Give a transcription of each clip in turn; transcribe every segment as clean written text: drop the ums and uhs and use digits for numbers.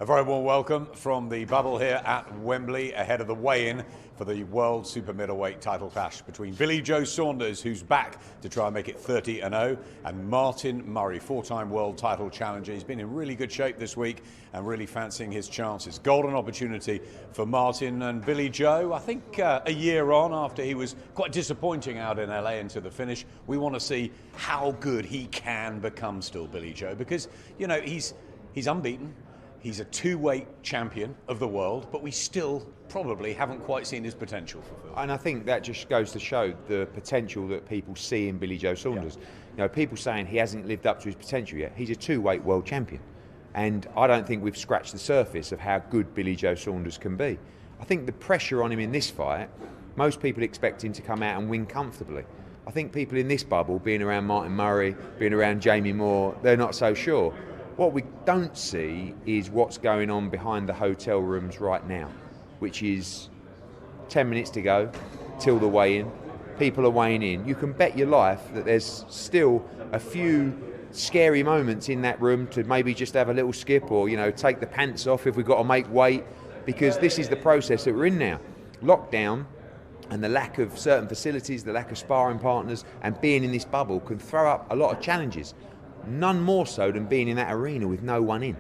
A very warm welcome from the bubble here at Wembley ahead of the weigh-in for the World Super Middleweight title clash between Billy Joe Saunders, who's back to try and make it 30-0, and Martin Murray, four-time world title challenger. He's been in really good shape this week and really fancying his chances. Golden opportunity for Martin and Billy Joe. I think a year on, after he was quite disappointing out in LA into the finish, we want to see how good he can become still, Billy Joe, because, you know, he's unbeaten. He's a two-weight champion of the world, but we still probably haven't quite seen his potential fulfilled. And I think that just goes to show the potential that people see in Billy Joe Saunders. Yeah. You know, people saying he hasn't lived up to his potential yet. He's a two-weight world champion. And I don't think we've scratched the surface of how good Billy Joe Saunders can be. I think the pressure on him in this fight, most people expect him to come out and win comfortably. I think people in this bubble, being around Martin Murray, being around Jamie Moore, they're not so sure. What we don't see is what's going on behind the hotel rooms right now, which is 10 minutes to go till the weigh-in. People are weighing in. You can bet your life that there's still a few scary moments in that room to maybe just have a little skip or, you know, take the pants off if we've got to make weight, because this is the process that we're in now. Lockdown and the lack of certain facilities, the lack of sparring partners, and being in this bubble can throw up a lot of challenges. None more so than being in that arena with no one in.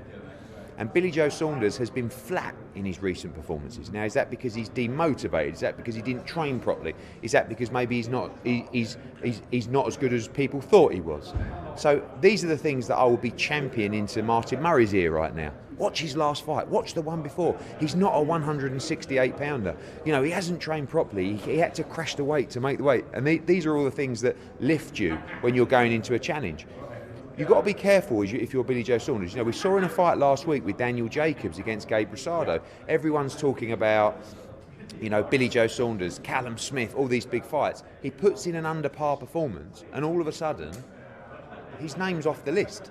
And Billy Joe Saunders has been flat in his recent performances. Now, is that because he's demotivated? Is that because he didn't train properly? Is that because maybe he's not as good as people thought he was? So these are the things that I will be championing into Martin Murray's ear right now. Watch his last fight. Watch the one before. He's not a 168-pounder. You know, he hasn't trained properly. He had to crash the weight to make the weight. And these are all the things that lift you when you're going into a challenge. You've got to be careful if you're Billy Joe Saunders. You know, we saw in a fight last week with Daniel Jacobs against Gabe Rosado. Everyone's talking about, you know, Billy Joe Saunders, Callum Smith, all these big fights. He puts in an under par performance and all of a sudden, his name's off the list.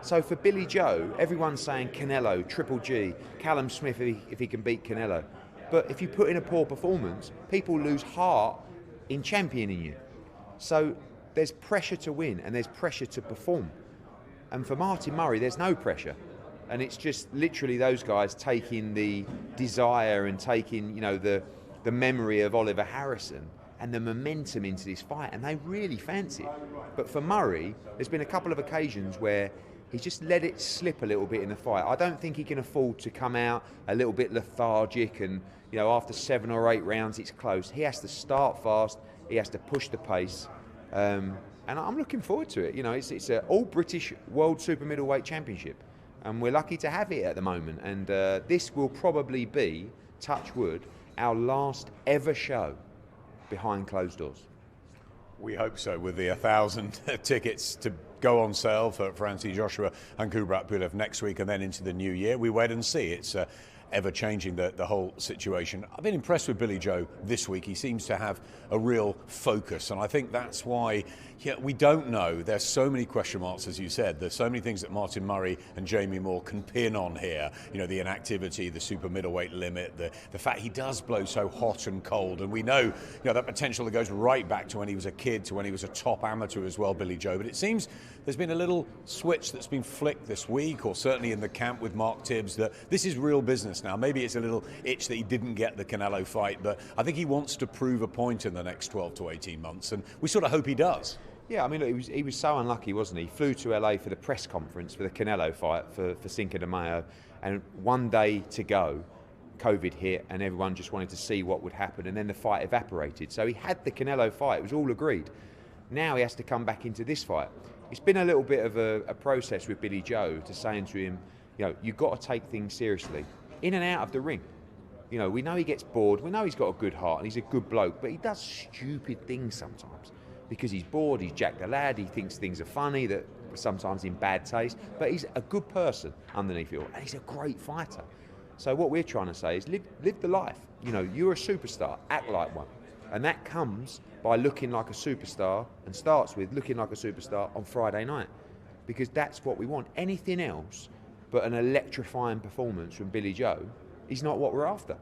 So for Billy Joe, everyone's saying Canelo, Triple G, Callum Smith if he can beat Canelo. But if you put in a poor performance, people lose heart in championing you. So there's pressure to win and there's pressure to perform. And for Martin Murray, there's no pressure. And it's just literally those guys taking the desire and taking, you know, the memory of Oliver Harrison and the momentum into this fight, and they really fancy it. But for Murray, there's been a couple of occasions where he's just let it slip a little bit in the fight. I don't think he can afford to come out a little bit lethargic and, you know, after 7 or 8 rounds it's close. He has to start fast, he has to push the pace. And I'm looking forward to it. You know, it's an all-British World Super Middleweight Championship, and we're lucky to have it at the moment. And this will probably be, touch wood, our last ever show behind closed doors. We hope so, with the 1,000 tickets to go on sale for Anthony Joshua and Kubrat Pulev next week and then into the new year. We wait and see. It's ever-changing, the whole situation. I've been impressed with Billy Joe this week. He seems to have a real focus, and I think that's why we don't know. There's so many question marks, as you said. There's so many things that Martin Murray and Jamie Moore can pin on here. You know, the inactivity, the super middleweight limit, the fact he does blow so hot and cold, and we know, that potential that goes right back to when he was a kid, to when he was a top amateur as well, Billy Joe. But it seems there's been a little switch that's been flicked this week, or certainly in the camp with Mark Tibbs, that this is real business now. Maybe it's a little itch that he didn't get the Canelo fight, but I think he wants to prove a point in the next 12 to 18 months, and we sort of hope he does. Yeah, I mean, look, he was so unlucky, wasn't he? He flew to LA for the press conference for the Canelo fight for Cinco de Mayo, and one day to go, COVID hit, and everyone just wanted to see what would happen, and then the fight evaporated. So he had the Canelo fight, it was all agreed. Now he has to come back into this fight. It's been a little bit of a process with Billy Joe to saying to him, you've got to take things seriously. In and out of the ring. We know he gets bored, we know he's got a good heart and he's a good bloke, but he does stupid things sometimes. Because he's bored, he's Jack the Lad, he thinks things are funny, that sometimes in bad taste, but he's a good person underneath it all, and he's a great fighter. So what we're trying to say is live the life. You're a superstar, act like one. And that comes by looking like a superstar, and starts with looking like a superstar on Friday night. Because that's what we want. Anything else but an electrifying performance from Billy Joe is not what we're after.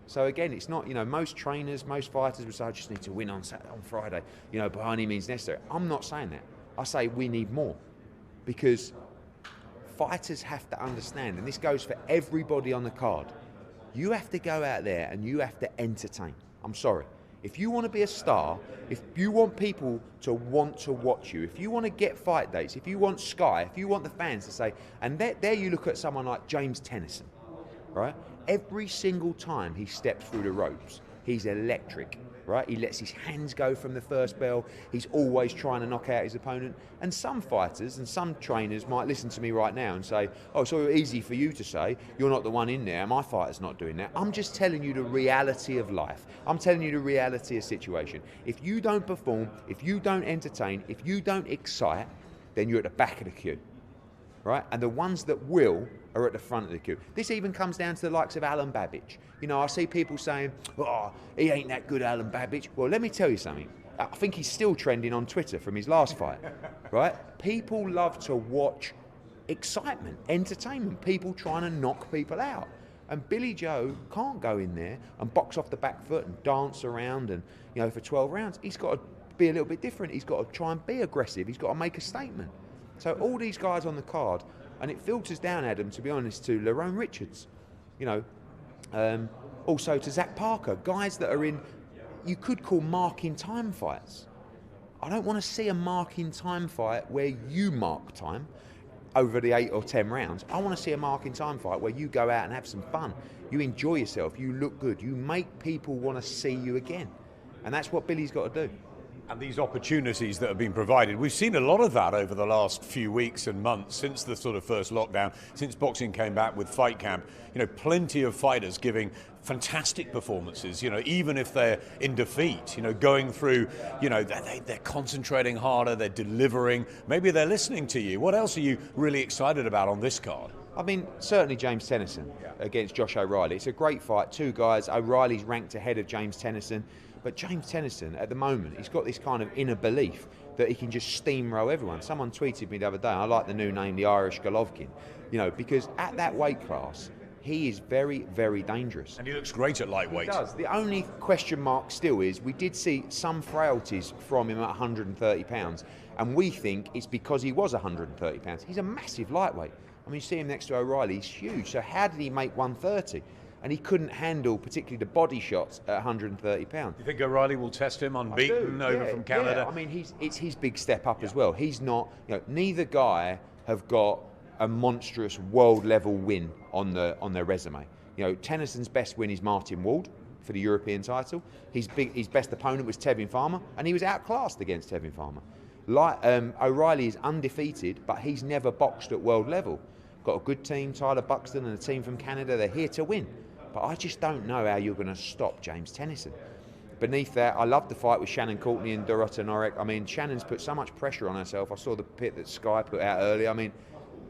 So again, it's not, most trainers, most fighters would say, I just need to win on Friday, by any means necessary. I'm not saying that. I say we need more. Because fighters have to understand, and this goes for everybody on the card, you have to go out there and you have to entertain. I'm sorry. If you want to be a star, if you want people to want to watch you, if you want to get fight dates, if you want Sky, if you want the fans to say, and there you look at someone like James Tennyson, right? Every single time he steps through the ropes, he's electric, right? He lets his hands go from the first bell. He's always trying to knock out his opponent. And some fighters and some trainers might listen to me right now and say, oh, it's so easy for you to say, you're not the one in there, my fighter's not doing that. I'm just telling you the reality of life. I'm telling you the reality of situation. If you don't perform, if you don't entertain, if you don't excite, then you're at the back of the queue, right? And the ones that will are at the front of the queue. This even comes down to the likes of Alan Babbage. You know, I see people saying, oh, he ain't that good, Alan Babbage. Well, let me tell you something. I think he's still trending on Twitter from his last fight, right? People love to watch excitement, entertainment, people trying to knock people out. And Billy Joe can't go in there and box off the back foot and dance around and, you know, for 12 rounds. He's got to be a little bit different. He's got to try and be aggressive. He's got to make a statement. So all these guys on the card, and it filters down, Adam, to be honest, to Lerone Richards, you know, also to Zach Parker, guys that are in, you could call marking time fights. I don't want to see a marking time fight where you mark time over the 8 or 10 rounds. I want to see a marking time fight where you go out and have some fun. You enjoy yourself, you look good, you make people want to see you again. And that's what Billy's got to do. And these opportunities that have been provided, we've seen a lot of that over the last few weeks and months since the sort of first lockdown, since boxing came back with Fight Camp. You know, plenty of fighters giving fantastic performances, you know, even if they're in defeat, you know, going through, you know, they're concentrating harder, they're delivering, maybe they're listening to you. What else are you really excited about on this card? I mean, certainly James Tennyson against Josh O'Reilly. It's a great fight, two guys. O'Reilly's ranked ahead of James Tennyson. But James Tennyson, at the moment, he's got this kind of inner belief that he can just steamroll everyone. Someone tweeted me the other day, I like the new name, the Irish Golovkin, you know, because at that weight class, he is very, very dangerous. And he looks great at lightweight. He does. The only question mark still is, we did see some frailties from him at 130 pounds, and we think it's because he was 130 pounds. He's a massive lightweight. I mean, you see him next to O'Reilly, he's huge. So how did he make 130? And he couldn't handle particularly the body shots at 130 pounds. You think O'Reilly will test him unbeaten over from Canada? Yeah. I mean, it's his big step up as well. He's not, you know, neither guy have got a monstrous world level win on their resume. You know, Tennyson's best win is Martin Ward for the European title. His best opponent was Tevin Farmer, and he was outclassed against Tevin Farmer. O'Reilly is undefeated, but he's never boxed at world level. Got a good team, Tyler Buxton and a team from Canada. They're here to win. But I just don't know how you're going to stop James Tennyson. Beneath that, I love the fight with Shannon Courtney and Dorota Norak. I mean, Shannon's put so much pressure on herself. I saw the pit that Sky put out earlier. I mean,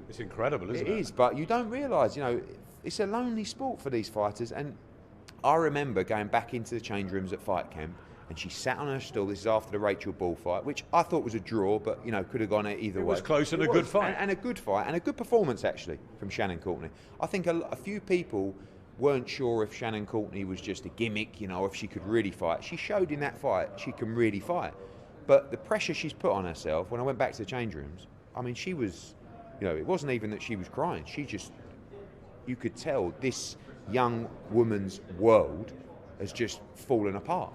it's incredible, isn't it? It is, but you don't realise, you know, it's a lonely sport for these fighters. And I remember going back into the change rooms at Fight Camp, and she sat on her stool. This is after the Rachel Ball fight, which I thought was a draw, but, you know, could have gone either way. It was close and a good fight. And a good fight, and a good performance, actually, from Shannon Courtney. I think a few people weren't sure if Shannon Courtney was just a gimmick, you know, if she could really fight. She showed in that fight she can really fight. But the pressure she's put on herself, when I went back to the change rooms, I mean, she was, you know, it wasn't even that she was crying. She just, you could tell this young woman's world has just fallen apart.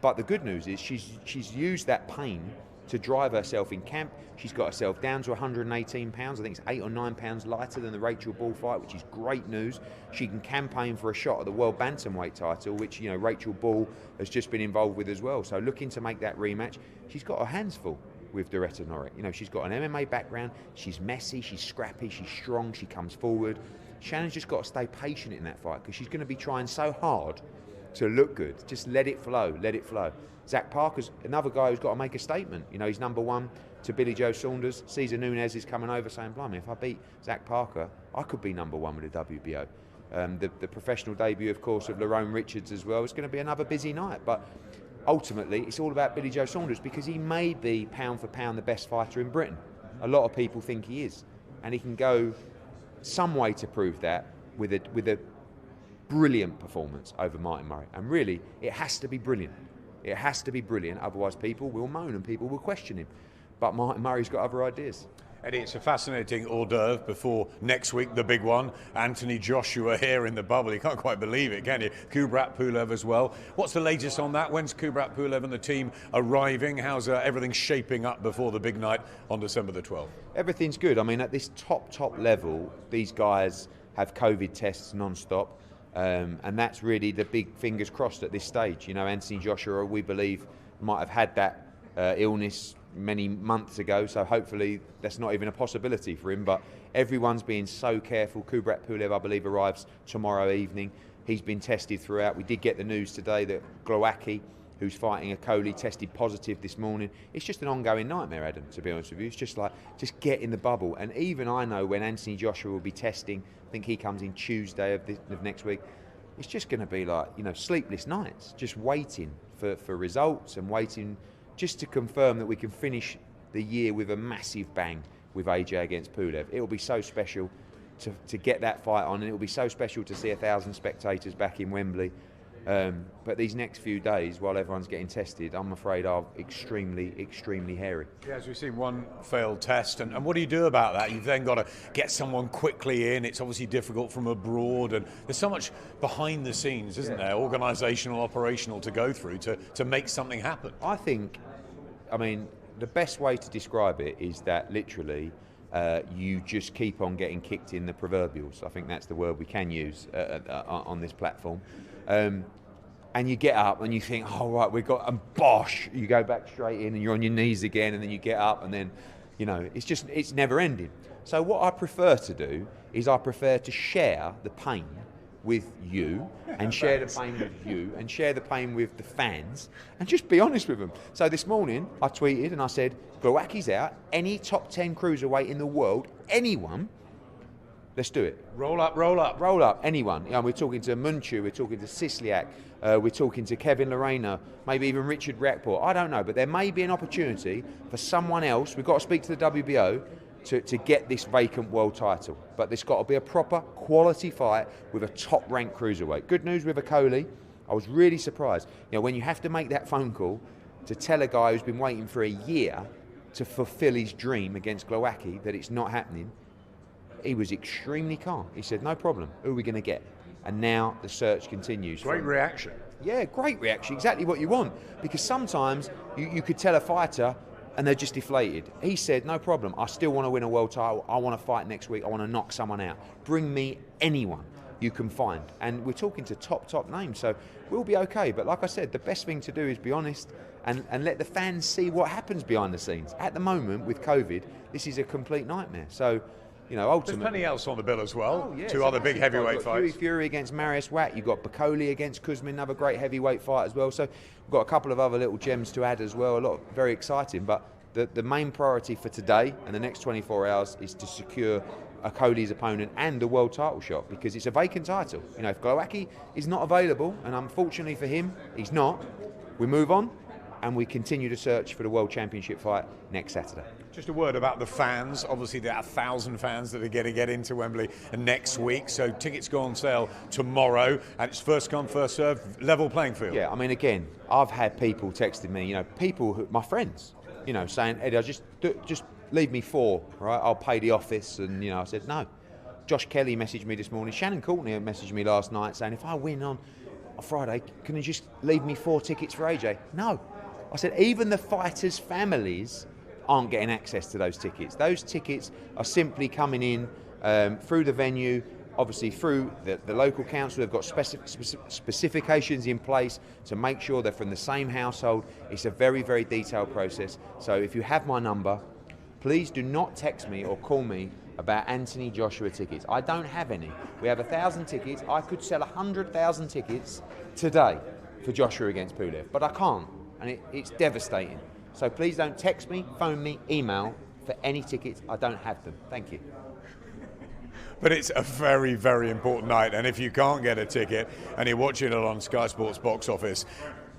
But the good news is she's used that pain to drive herself in camp. She's got herself down to 118 pounds. I think it's 8 or 9 pounds lighter than the Rachel Ball fight, which is great news. She can campaign for a shot at the World Bantamweight title, which, you know, Rachel Ball has just been involved with as well. So looking to make that rematch. She's got her hands full with Dorota Norak. You know, she's got an MMA background. She's messy, she's scrappy, she's strong, she comes forward. Shannon's just got to stay patient in that fight because she's going to be trying so hard to look good. Just let it flow, let it flow. Zach Parker's another guy who's got to make a statement. You know, he's number one to Billy Joe Saunders. Cesar Nunez is coming over saying, blimey, if I beat Zach Parker, I could be number one with the WBO. The professional debut, of course, of Lerone Richards as well. It's going to be another busy night. But ultimately, it's all about Billy Joe Saunders because he may be, pound for pound, the best fighter in Britain. A lot of people think he is. And he can go some way to prove that with a brilliant performance over Martin Murray. And really, it has to be brilliant. It has to be brilliant, otherwise people will moan and people will question him. But Martin Murray's got other ideas. Eddie, it's a fascinating hors d'oeuvre before next week, the big one. Anthony Joshua here in the bubble. You can't quite believe it, can you? Kubrat Pulev as well. What's the latest on that? When's Kubrat Pulev and the team arriving? How's everything shaping up before the big night on December the 12th? Everything's good. I mean, at this top level, these guys have COVID tests non-stop. And that's really the big fingers crossed at this stage. You know, Anthony Joshua, we believe, might have had that illness many months ago, so hopefully that's not even a possibility for him. But everyone's being so careful. Kubrat Pulev, I believe, arrives tomorrow evening. He's been tested throughout. We did get the news today that Glowacki, who's fighting a Coley, tested positive this morning. It's just an ongoing nightmare, Adam, to be honest with you. It's just like, just get in the bubble. And even I know when Anthony Joshua will be testing, I think he comes in Tuesday of next week, it's just going to be like, you know, sleepless nights, just waiting for results and waiting just to confirm that we can finish the year with a massive bang with AJ against Pulev. It will be so special to get that fight on, and it will be so special to see 1,000 spectators back in Wembley. But these next few days, while everyone's getting tested, I'm afraid are extremely hairy. Yeah, as we've seen one failed test, and what do you do about that? You've then got to get someone quickly in. It's obviously difficult from abroad, and there's so much behind the scenes, isn't there, organisational, operational, to go through to make something happen. I mean, the best way to describe it is that literally you just keep on getting kicked in the proverbials. I think that's the word we can use on this platform. And you get up and you think, oh right, we've got, and bosh, you go back straight in and you're on your knees again, and then you get up, and then, you know, it's never ending. So what I prefer to do is I prefer to share the pain with you, and share the pain with you, and share the pain with the fans, and just be honest with them. So this morning I tweeted and I said, Glowacki's out, any top 10 cruiserweight in the world, anyone, let's do it. Roll up, anyone. You know, we're talking to Munchu, we're talking to Sisliak, we're talking to Kevin Lorena, maybe even Richard Rackport. I don't know, but there may be an opportunity for someone else. We've got to speak to the WBO to get this vacant world title. But there's got to be a proper quality fight with a top-ranked cruiserweight. Good news with Coley. I was really surprised. You know, when you have to make that phone call to tell a guy who's been waiting for a year to fulfill his dream against Glowacki that it's not happening, he was extremely calm. He said, no problem, who are we going to get? And now the search continues. Great reaction. Yeah, great reaction, exactly what you want. Because sometimes you could tell a fighter and they're just deflated. He said, no problem, I still want to win a world title, I want to fight next week, I want to knock someone out. Bring me anyone you can find. And we're talking to top names, so we'll be okay. But like I said, the best thing to do is be honest and let the fans see what happens behind the scenes. At the moment, with COVID, this is a complete nightmare. So, you know, ultimately, there's plenty else on the bill as well. Oh, yeah, Two other big heavyweight fights. Huey Fury against Marius Watt. You've got Bakoli against Kuzmin, another great heavyweight fight as well. So we've got a couple of other little gems to add as well. A lot very exciting. But the main priority for today and the next 24 hours is to secure Coley's opponent and the world title shot, because it's a vacant title. You know, if Glowacki is not available, and unfortunately for him, he's not, we move on and we continue to search for the World Championship fight next Saturday. Just a word about the fans. Obviously, there are 1,000 fans that are going to get into Wembley next week, so tickets go on sale tomorrow, and it's first come, first served, level playing field. Yeah, I mean, again, I've had people texting me, you know, people who, my friends, you know, saying, Eddie, just leave me 4, right? I'll pay the office, and you know, I said no. Josh Kelly messaged me this morning. Shannon Courtney messaged me last night saying, if I win on a Friday, can you just leave me 4 tickets for AJ? No. I said, even the fighters' families aren't getting access to those tickets. Those tickets are simply coming in through the venue, obviously through the local council. They've got specifications in place to make sure they're from the same household. It's a very detailed process. So if you have my number, please do not text me or call me about Anthony Joshua tickets. I don't have any. We have 1,000 tickets. I could sell 100,000 tickets today for Joshua against Pulev, but I can't, and it's devastating. So please don't text me, phone me, email for any tickets. I don't have them. Thank you. But it's a very important night, and if you can't get a ticket and you're watching it on Sky Sports box office,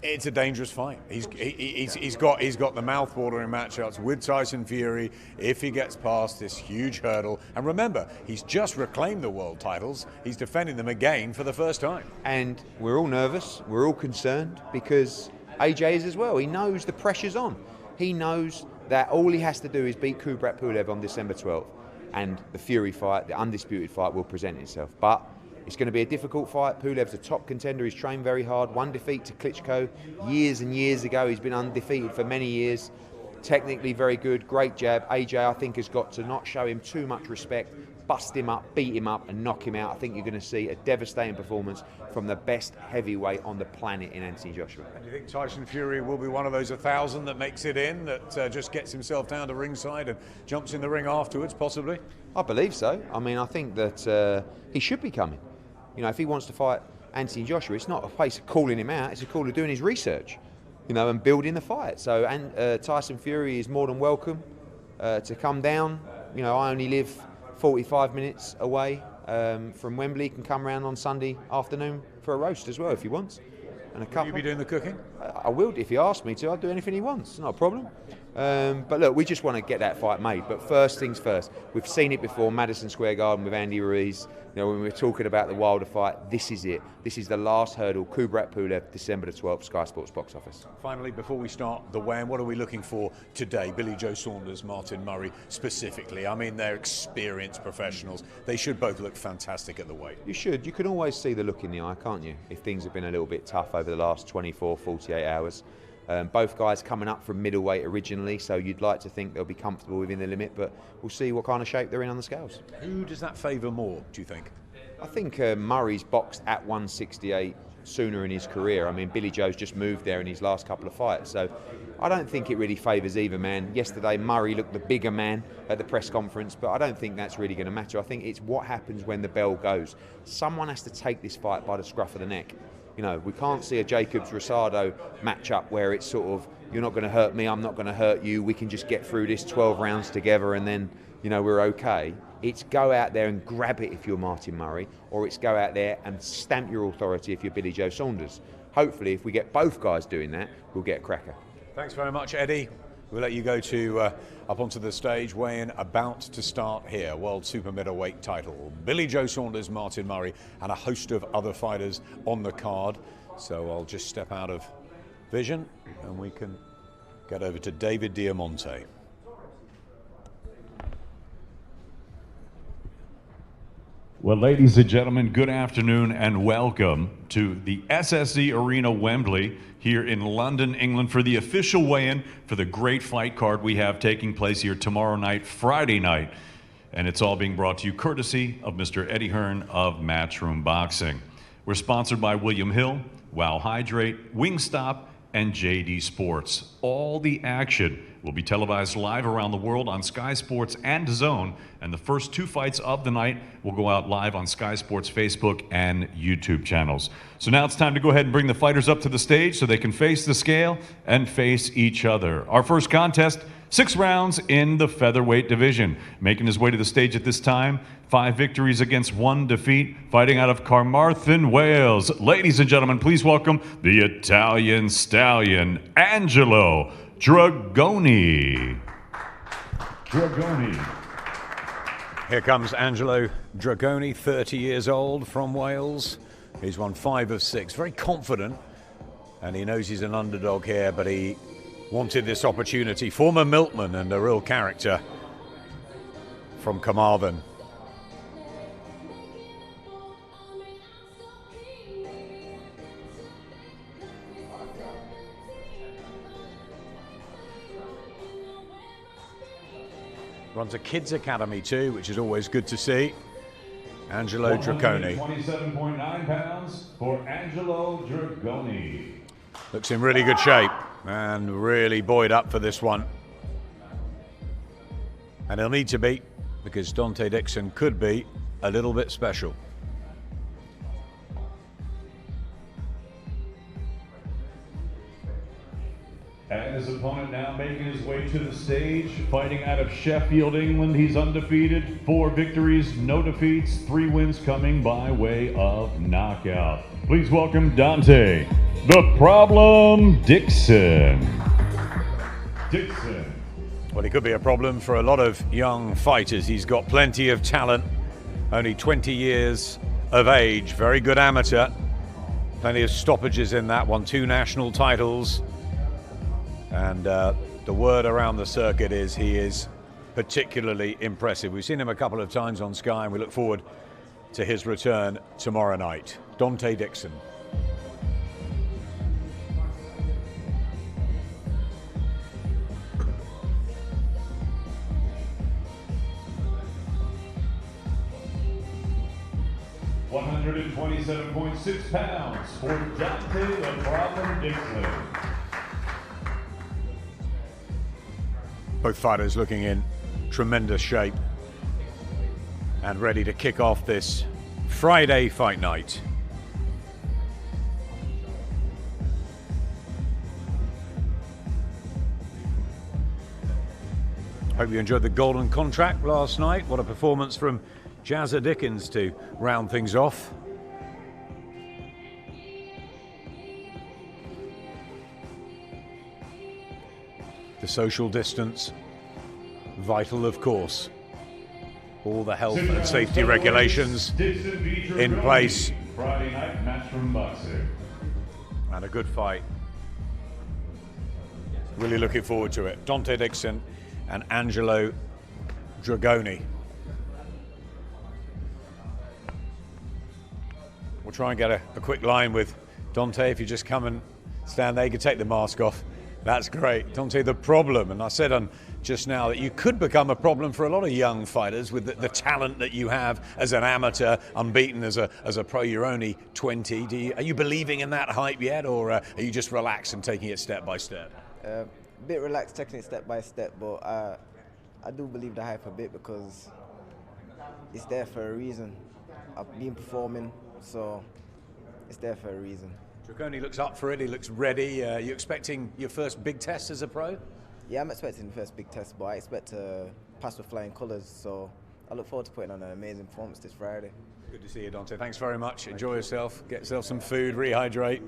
it's a dangerous fight. He's got the mouth-watering matchups with Tyson Fury if he gets past this huge hurdle. And remember, he's just reclaimed the world titles. He's defending them again for the first time. And we're all nervous. We're all concerned because AJ is as well. He knows the pressure's on. He knows that all he has to do is beat Kubrat Pulev on December 12th, and the Fury fight, the undisputed fight, will present itself. But it's going to be a difficult fight. Pulev's a top contender. He's trained very hard. One defeat to Klitschko years and years ago. He's been undefeated for many years. Technically very good, great jab. AJ, I think, has got to not show him too much respect, bust him up, beat him up and knock him out. I think you're going to see a devastating performance from the best heavyweight on the planet in Anthony Joshua. And do you think Tyson Fury will be one of those 1,000 that makes it in, that just gets himself down to ringside and jumps in the ring afterwards, possibly? I believe so. I mean, I think that he should be coming. You know, if he wants to fight Anthony Joshua, it's not a case of calling him out, it's a call of doing his research, you know, and building the fight. So Tyson Fury is more than welcome to come down. You know, I only live 45 minutes away from Wembley. He can come round on Sunday afternoon for a roast as well if he wants. And a couple. Will you be doing the cooking? I will, if he asks me to. I'll do anything he wants. It's not a problem. But look, we just want to get that fight made. But first things first. We've seen it before, Madison Square Garden with Andy Ruiz. You know, when we were talking about the Wilder fight, this is it. This is the last hurdle. Kubrat Pulev, December the 12th, Sky Sports box office. Finally, before we start the weigh-in, what are we looking for today? Billy Joe Saunders, Martin Murray specifically. I mean, they're experienced professionals. They should both look fantastic at the weight. You should. You can always see the look in the eye, can't you? If things have been a little bit tough over the last 24, 48 hours. Both guys coming up from middleweight originally, so you'd like to think they'll be comfortable within the limit, but we'll see what kind of shape they're in on the scales. Who does that favour more, do you think? I think Murray's boxed at 168 sooner in his career. I mean, Billy Joe's just moved there in his last couple of fights, so I don't think it really favours either man. Yesterday, Murray looked the bigger man at the press conference, but I don't think that's really going to matter. I think it's what happens when the bell goes. Someone has to take this fight by the scruff of the neck. You know, we can't see a Jacobs-Rosado matchup where it's sort of, you're not going to hurt me, I'm not going to hurt you, we can just get through this 12 rounds together and then, you know, we're okay. It's go out there and grab it if you're Martin Murray, or it's go out there and stamp your authority if you're Billy Joe Saunders. Hopefully, if we get both guys doing that, we'll get a cracker. Thanks very much, Eddie. We'll let you go to up onto the stage, weigh-in about to start here. World Super Middleweight title. Billy Joe Saunders, Martin Murray, and a host of other fighters on the card. So I'll just step out of vision and we can get over to David Diamante. Well, ladies and gentlemen, good afternoon and welcome to the SSE Arena Wembley here in London, England for the official weigh-in for the great fight card we have taking place here tomorrow night, Friday night. And it's all being brought to you courtesy of Mr. Eddie Hearn of Matchroom Boxing. We're sponsored by William Hill, Wow Hydrate, Wingstop, and JD Sports. All the action will be televised live around the world on Sky Sports and DAZN, and the first two fights of the night will go out live on Sky Sports Facebook and YouTube channels. So now it's time to go ahead and bring the fighters up to the stage so they can face the scale and face each other. Our first contest, 6 rounds in the featherweight division. Making his way to the stage at this time, 5 victories against 1 defeat, fighting out of Carmarthen, Wales. Ladies and gentlemen, please welcome the Italian stallion, Angelo Dragoni. Here comes Angelo Dragoni, 30 years old, from Wales. He's won 5 of 6, very confident, and he knows he's an underdog here, but he wanted this opportunity. Former milkman and a real character from Carmarthen. Runs a kids academy too, which is always good to see. Angelo Dragoni. 27.9 pounds for Angelo Dragoni. Looks in really good shape and really buoyed up for this one. And he'll need to be, because Dante Dixon could be a little bit special. And his opponent now making his way to the stage, fighting out of Sheffield, England. He's undefeated, 4 victories, no defeats, 3 wins coming by way of knockout. Please welcome Dante, the Problem Dixon. Well, he could be a problem for a lot of young fighters. He's got plenty of talent, only 20 years of age, very good amateur, plenty of stoppages in that, won 2 national titles. And the word around the circuit is he is particularly impressive. We've seen him a couple of times on Sky, and we look forward to his return tomorrow night. Dante Dixon. £127.6 for Dante the Problem Dixon. Both fighters looking in tremendous shape and ready to kick off this Friday fight night. Hope you enjoyed the golden contract last night. What a performance from Jazza Dickens to round things off. The social distance, vital of course. All the health and safety regulations in place. Friday night match from boxing. And a good fight. Really looking forward to it. Dante Dixon and Angelo Dragoni. We'll try and get a quick line with Dante. If you just come and stand there, you can take the mask off. That's great. Dante, the problem, and I said just now that you could become a problem for a lot of young fighters with the talent that you have as an amateur, unbeaten as a pro. You're only 20. Are you believing in that hype yet, or are you just relaxed and taking it step by step? A bit relaxed, taking it step by step, but I do believe the hype a bit because it's there for a reason. I've been performing, so it's there for a reason. Dragoni looks up for it, he looks ready. You expecting your first big test as a pro? Yeah, I'm expecting the first big test, but I expect to pass with flying colours, so I look forward to putting on an amazing performance this Friday. Good to see you, Dante. Thanks very much. Enjoy yourself, get yourself some food, rehydrate.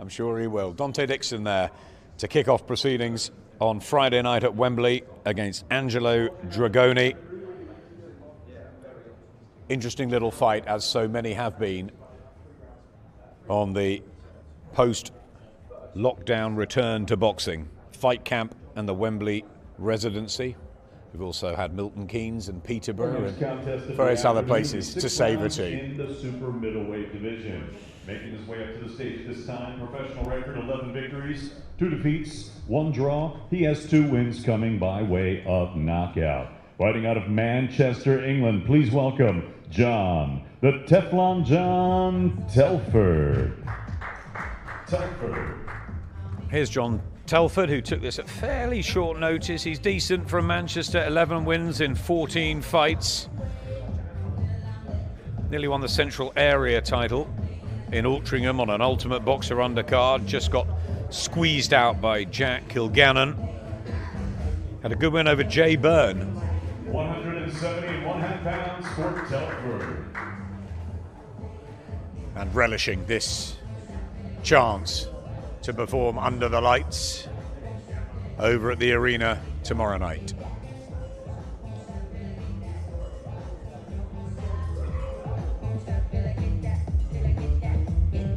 I'm sure he will. Dante Dixon there to kick off proceedings on Friday night at Wembley against Angelo Dragoni. Interesting little fight, as so many have been on the post-lockdown return to boxing. Fight camp and the Wembley residency. We've also had Milton Keynes and Peterborough and various other places to savour to. In the super middleweight division. Making his way up to the stage this time, professional record 11 victories, 2 defeats, 1 draw. He has 2 wins coming by way of knockout. Fighting out of Manchester, England, please welcome John, the Teflon John Telford. Here's John Telford, who took this at fairly short notice. He's decent from Manchester, 11 wins in 14 fights. Nearly won the Central Area title in Altrincham on an Ultimate Boxer undercard. Just got squeezed out by Jack Kilgannon. Had a good win over Jay Byrne. 170.5 pounds for Telford. And relishing this chance to perform under the lights over at the arena tomorrow night.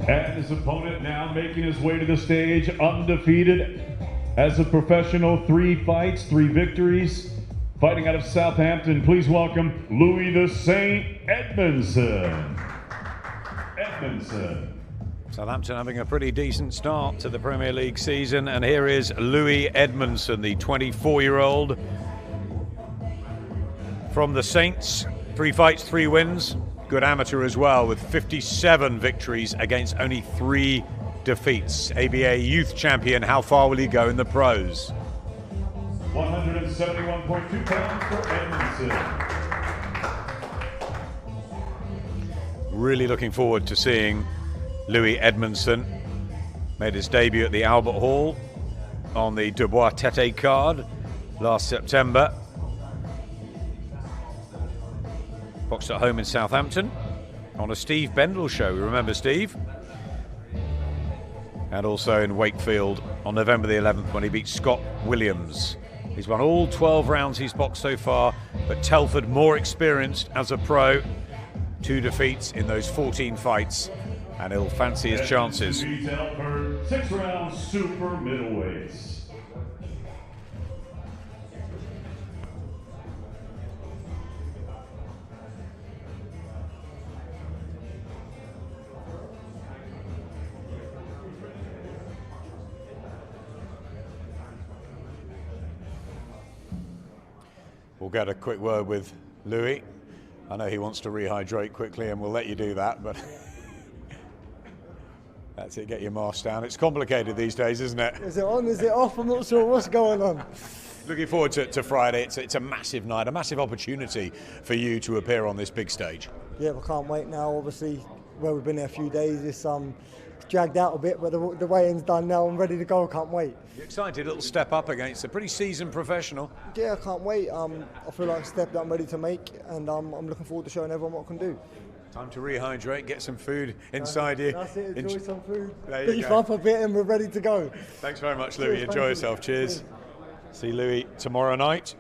And his opponent now making his way to the stage, undefeated as a professional, 3 fights, 3 victories. Fighting out of Southampton, please welcome Louis the Saint Edmonson. Southampton having a pretty decent start to the Premier League season, and here is Louis Edmonson, the 24-year-old from the Saints. 3 fights, 3 wins. Good amateur as well, with 57 victories against only 3 defeats. ABA Youth Champion. How far will he go in the pros? 171.2 pounds for Edmonson. Really looking forward to seeing Louis Edmonson. Made his debut at the Albert Hall on the Dubois Tete card last September. Boxed at home in Southampton on a Steve Bendel show. We remember Steve. And also in Wakefield on November the 11th when he beat Scott Williams. He's won all 12 rounds he's boxed so far, but Telford more experienced as a pro. 2 defeats in those 14 fights, and he'll fancy his chances. Telford, 6 rounds super middleweights. We'll get a quick word with Louis. I know he wants to rehydrate quickly, and we'll let you do that, but that's it, get your mask down. It's complicated these days, isn't it? Is it on? Is it off? I'm not sure what's going on. Looking forward to Friday. It's a massive night, a massive opportunity for you to appear on this big stage. Yeah, we can't wait now. Obviously, where we've been there a few days, it's dragged out a bit, but the weigh-in's done now. I'm ready to go. I can't wait. You're excited, a little step up against a pretty seasoned professional. Yeah, I can't wait. I feel like a step that I'm ready to make, and I'm looking forward to showing everyone what I can do. Time to rehydrate, get some food inside you. That's it, enjoy some food. There you Beef go. up a bit and we're ready to go. Thanks very much, Louis. Cheers, Enjoy yourself. Cheers. See Louis tomorrow night.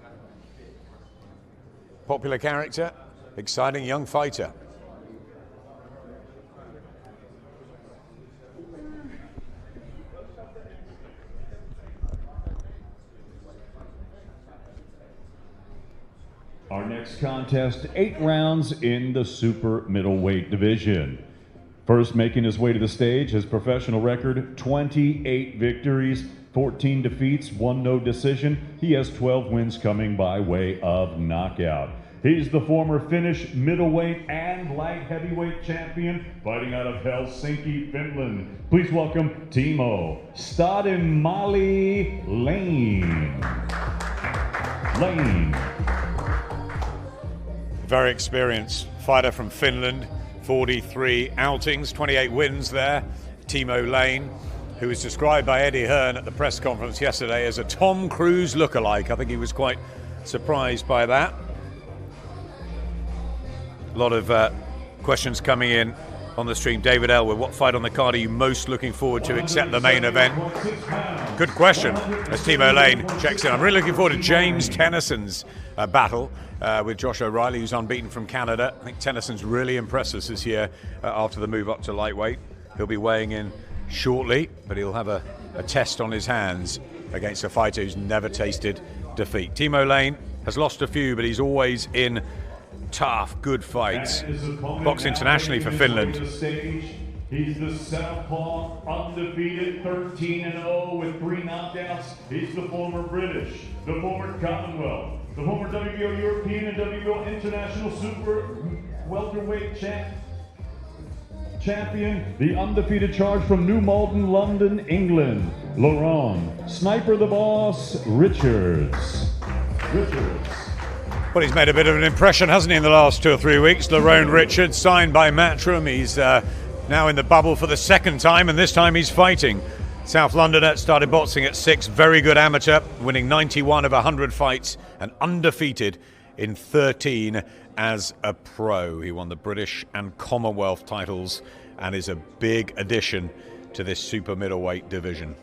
Popular character, exciting young fighter. Our next contest, 8 rounds in the super middleweight division. First making his way to the stage, his professional record, 28 victories, 14 defeats, 1 no decision. He has 12 wins coming by way of knockout. He's the former Finnish middleweight and light heavyweight champion, fighting out of Helsinki, Finland. Please welcome Timo Stadinmali Lane. Very experienced fighter from Finland, 43 outings, 28 wins there. Timo Lane, who was described by Eddie Hearn at the press conference yesterday as a Tom Cruise lookalike. I think he was quite surprised by that. A lot of questions coming in on the stream. David Elwood, what fight on the card are you most looking forward to except the main event? Good question, as Timo Lane checks in. I'm really looking forward to James Tennyson's battle with Josh O'Reilly, who's unbeaten from Canada. I think Tennyson's really impressed us this year after the move up to lightweight. He'll be weighing in shortly, but he'll have a test on his hands against a fighter who's never tasted defeat. Timo Lane has lost a few, but he's always in tough, good fights. Boxed internationally for Finland. He's the southpaw, undefeated, 13-0 with 3 knockouts. He's the former British, the former Commonwealth, the former WBO European and WBO International Super Welterweight champion, the undefeated charge from New Malden, London, England, Laurent Sniper the Boss Richards. Well, he's made a bit of an impression, hasn't he, in the last 2 or 3 weeks? Laurent Richards, signed by Matchroom. He's now in the bubble for the second time, and this time he's fighting. South Londoner, started boxing at 6, very good amateur, winning 91 of 100 fights and undefeated in 13 as a pro. He won the British and Commonwealth titles and is a big addition to this super middleweight division.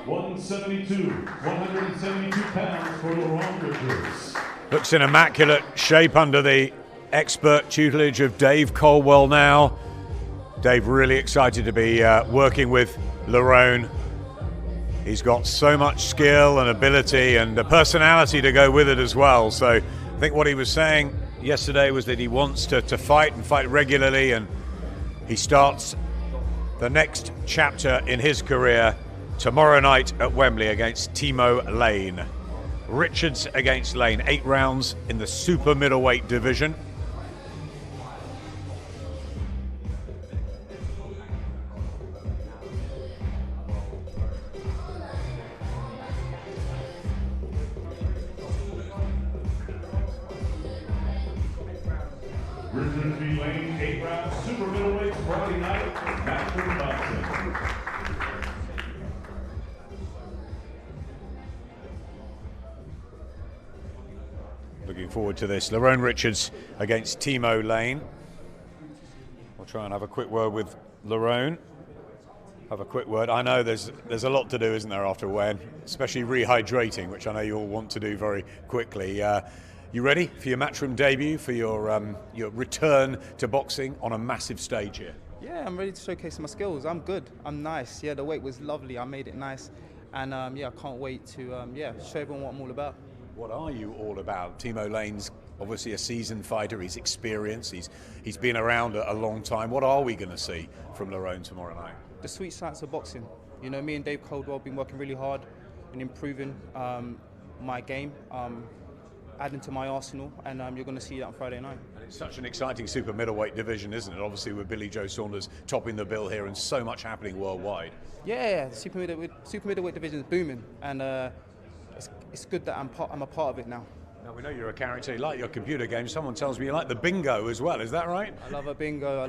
£172 for Laurent Richards. Looks in immaculate shape under the expert tutelage of Dave Colwell now. Dave really excited to be working with Laurent. He's got so much skill and ability and a personality to go with it as well. So I think what he was saying yesterday was that he wants to fight and fight regularly, and he starts the next chapter in his career tomorrow night at Wembley against Timo Lane. Richards against Lane, 8 rounds in the super middleweight division. Richards v. Lane, 8 rounds, super middleweight, Friday night, Matchroom Boxing. Looking forward to this. Laurent Richards against Timo Lane. We'll try and have a quick word with Laurent. Have a quick word. I know there's a lot to do, isn't there, after a weigh-in, especially rehydrating, which I know you all want to do very quickly. You ready for your Matchroom debut, for your return to boxing on a massive stage here? Yeah, I'm ready to showcase my skills. I'm good. I'm nice. Yeah, the weight was lovely. I made it nice. And yeah, I can't wait to show everyone what I'm all about. What are you all about? Timo Lane's obviously a seasoned fighter. He's experienced. He's been around a long time. What are we going to see from Lerone tomorrow night? The sweet science of boxing. You know, me and Dave Coldwell have been working really hard in improving my game, adding to my arsenal, and you're going to see that on Friday night. And it's such an exciting super middleweight division, isn't it? Obviously with Billy Joe Saunders topping the bill here and so much happening worldwide. Yeah, the super middleweight division is booming, and it's good that I'm a part of it now. Now, we know you're a character, you like your computer games. Someone tells me you like the bingo as well, is that right? I love a bingo,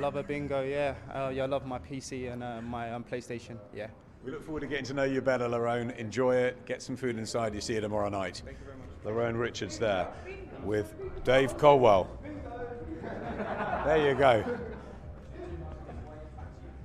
yeah. Yeah, I love my PC and my PlayStation, yeah. We look forward to getting to know you better, Lerone. Enjoy it, get some food inside, you see you tomorrow night. Thank you very much. Lerone Richards there with Dave Coldwell. There you go.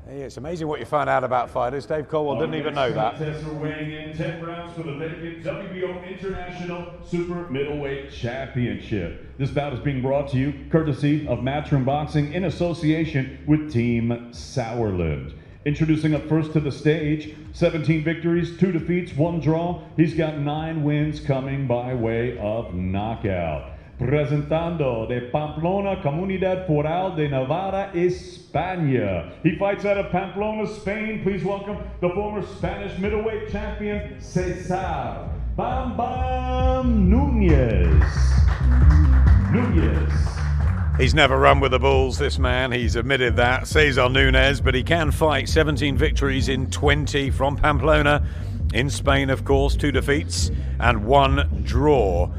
Hey, it's amazing what you find out about fighters. Dave Coldwell didn't even know that. Contest are weighing in 10 rounds for the vacant WBO International Super Middleweight Championship. This bout is being brought to you courtesy of Matchroom Boxing in association with Team Sauerland. Introducing up first to the stage, 17 victories, 2 defeats, 1 draw. He's got 9 wins coming by way of knockout. Presentando de Pamplona, Comunidad Foral de Navarra, España. He fights out of Pamplona, Spain. Please welcome the former Spanish middleweight champion, Cesar Bam Bam Nunez. He's never run with the bulls, this man. He's admitted that, Cesar Nunez, but he can fight. 17 victories in 20 from Pamplona. In Spain, of course, 2 defeats and 1 draw.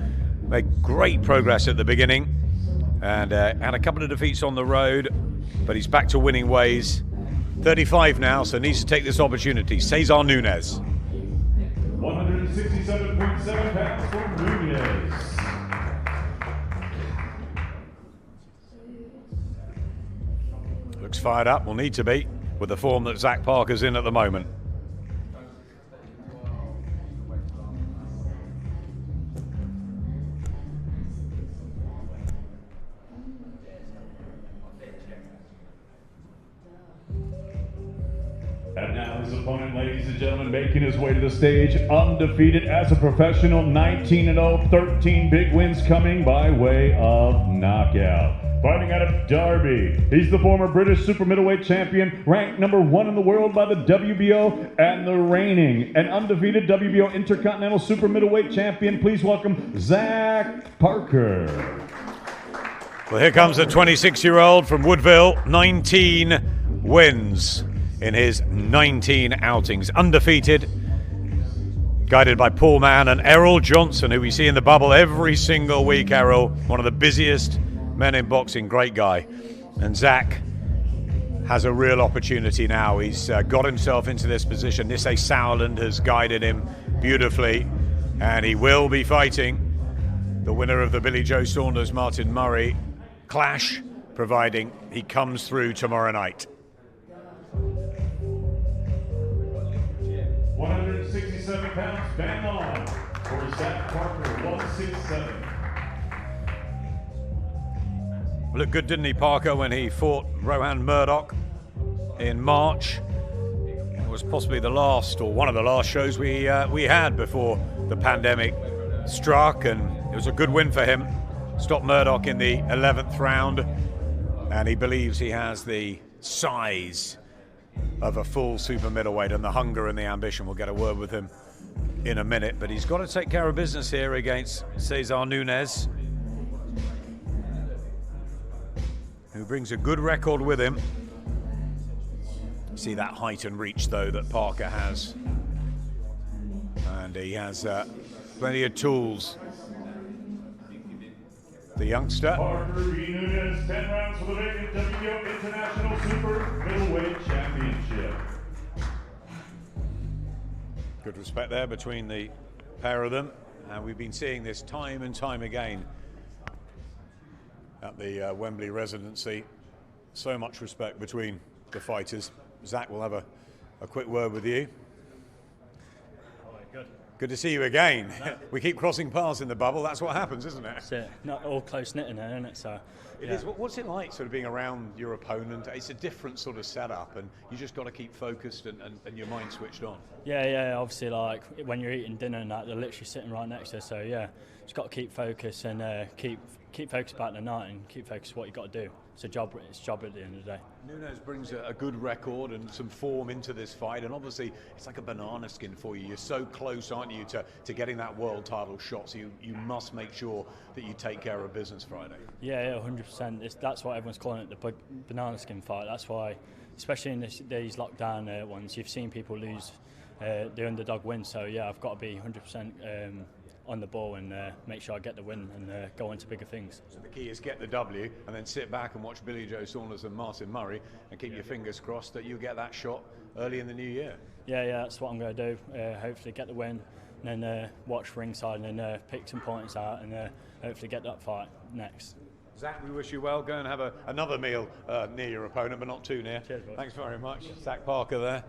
Made great progress at the beginning and had a couple of defeats on the road, but he's back to winning ways. 35 now, so needs to take this opportunity. Cesar Nunez. 167.7 pounds for Nunez. Looks fired up, will need to be, with the form that Zach Parker's in at the moment. And now his opponent, ladies and gentlemen, making his way to the stage, undefeated as a professional, 19-0, 13 big wins coming by way of knockout. Fighting out of Derby, he's the former British super middleweight champion, ranked #1 in the world by the WBO, and the reigning and undefeated WBO Intercontinental super middleweight champion. Please welcome Zach Parker. Well, here comes a 26-year-old from Woodville, 19 wins in his 19 outings, undefeated, guided by Paul Mann and Errol Johnson, who we see in the bubble every single week. Errol, one of the busiest men in boxing, great guy. And Zach has a real opportunity now. He's got himself into this position. Nisse Sauerland has guided him beautifully, and he will be fighting the winner of the Billy Joe Saunders Martin Murray clash, providing he comes through tomorrow night. 167 pounds, bang on for Zach Parker, 167. Looked good, didn't he, Parker, when he fought Rohan Murdoch in March? It was possibly the last, or one of the last shows we had before the pandemic struck, and it was a good win for him. Stopped Murdoch in the 11th round, and he believes he has the size of a full super middleweight and the hunger and the ambition. We'll get a word with him in a minute, but he's got to take care of business here against Cesar Nunez, who brings a good record with him. See that height and reach, though, that Parker has, and he has plenty of tools. The youngster. Parker v. Nunez, 10 rounds for the vacant WBO International Super Middleweight Championship. Good respect there between the pair of them, and we've been seeing this time and time again at the Wembley residency. So much respect between the fighters. Zach will have a quick word with you. Good. Good to see you again. We keep crossing paths in the bubble. That's what happens, isn't it? That's it. Not all close knit in there, isn't it? So. It is. What's it like sort of being around your opponent? It's a different sort of setup and you just got to keep focused and your mind switched on. Yeah, obviously like when you're eating dinner and that, they're literally sitting right next to us, so yeah, just got to keep focused and keep focused about the night and keep focused what you got to do. It's a job at the end of the day. Nunez brings a good record and some form into this fight, and obviously it's like a banana skin for you. You're so close, aren't you, to getting that world title shot, so you must make sure that you take care of business Friday. Yeah, 100%. That's why everyone's calling it the banana skin fight. That's why, especially in these lockdown ones, you've seen people lose, the underdog win, so yeah, I've got to be 100% on the ball and make sure I get the win and go on to bigger things. So the key is get the W and then sit back and watch Billy Joe Saunders and Martin Murray and keep your fingers crossed that you get that shot early in the new year. Yeah, that's what I'm going to do. Hopefully get the win and then watch ringside and then pick some points out and hopefully get that fight next. Zach, we wish you well. Go and have another meal near your opponent, but not too near. Cheers, boys. Thanks very much. Zach Parker there.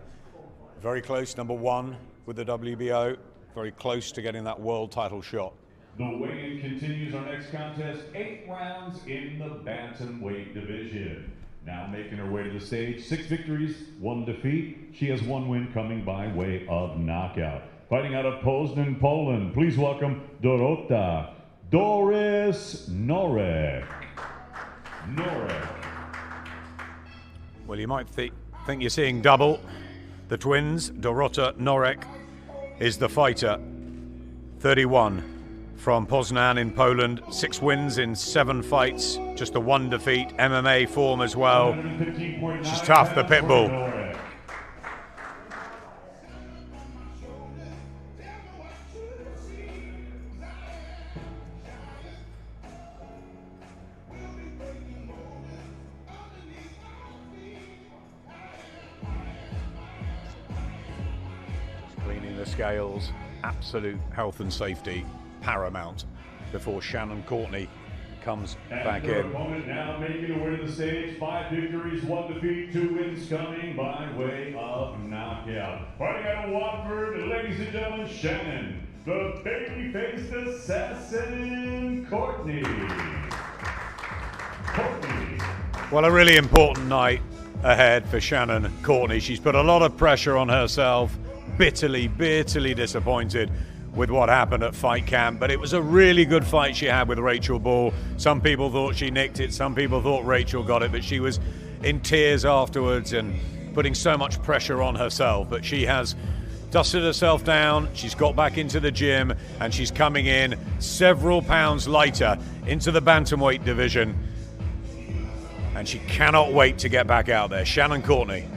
Very close, number 1 with the WBO. Very close to getting that world title shot. The weigh-in continues our next contest, 8 rounds in the bantamweight division. Now making her way to the stage, 6 victories, 1 defeat. She has 1 win coming by way of knockout. Fighting out of Poznan, Poland, please welcome Dorota Doris Norak. Well, you might think you're seeing double. The twins, Dorota Norak is the fighter, 31 from Poznan in Poland, 6 wins in 7 fights, just the 1 defeat, MMA form as well. She's tough, the pit bull. Cleaning the scales, absolute health and safety paramount before Shannon Courtney comes back in. Opponent now making her way to the stage, 5 victories, 1 defeat, 2 wins coming by way of knockout. Fighting out of Watford, ladies and gentlemen, Shannon, the baby-faced assassin, Courtney. Well, a really important night ahead for Shannon Courtney. She's put a lot of pressure on herself, bitterly disappointed with what happened at fight camp, but it was a really good fight she had with Rachel Ball. Some people thought she nicked it, some people thought Rachel got it, but she was in tears afterwards and putting so much pressure on herself. But she has dusted herself down, she's got back into the gym, and she's coming in several pounds lighter into the bantamweight division, and she cannot wait to get back out there. Shannon Courtney.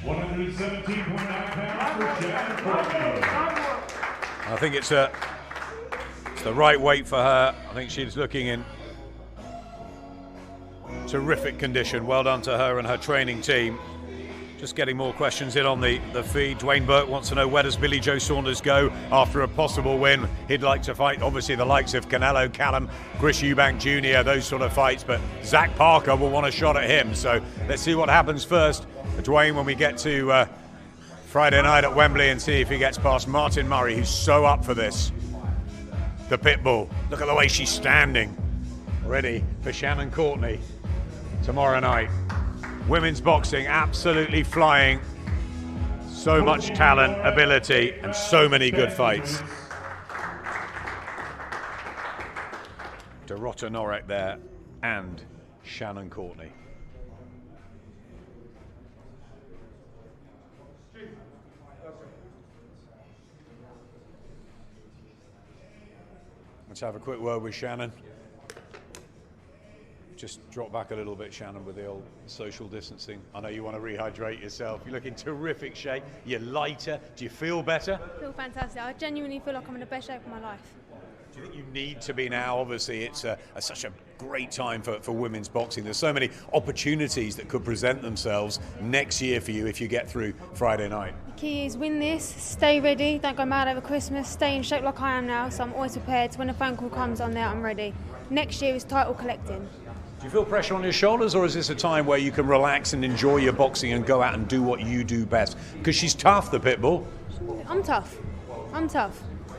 117.9 pounds for Shannon Courtney. I think it's the right weight for her. I think she's looking in terrific condition. Well done to her and her training team. Just getting more questions in on the feed. Dwayne Burke wants to know, where does Billy Joe Saunders go after a possible win? He'd like to fight, obviously, the likes of Canelo, Callum, Chris Eubank Jr., those sort of fights, but Zach Parker will want a shot at him. So let's see what happens first, Dwayne, when we get to Friday night at Wembley, and see if he gets past Martin Murray, who's so up for this. The pit bull. Look at the way she's standing. Ready for Shannon Courtney tomorrow night. Women's boxing absolutely flying. So much talent, ability, and so many good fights. Dorota Norak there and Shannon Courtney. Let's have a quick word with Shannon. Just drop back a little bit, Shannon, with the old social distancing. I know you want to rehydrate yourself. You look in terrific shape. You're lighter. Do you feel better? I feel fantastic. I genuinely feel like I'm in the best shape of my life. Do you think you need to be now? Obviously, it's such a great time for women's boxing. There's so many opportunities that could present themselves next year for you if you get through Friday night. The key is win this, stay ready, don't go mad over Christmas, stay in shape like I am now, so I'm always prepared. So when a phone call comes on there, I'm ready. Next year is title collecting. Do you feel pressure on your shoulders, or is this a time where you can relax and enjoy your boxing and go out and do what you do best? Because she's tough, the Pitbull. I'm tough.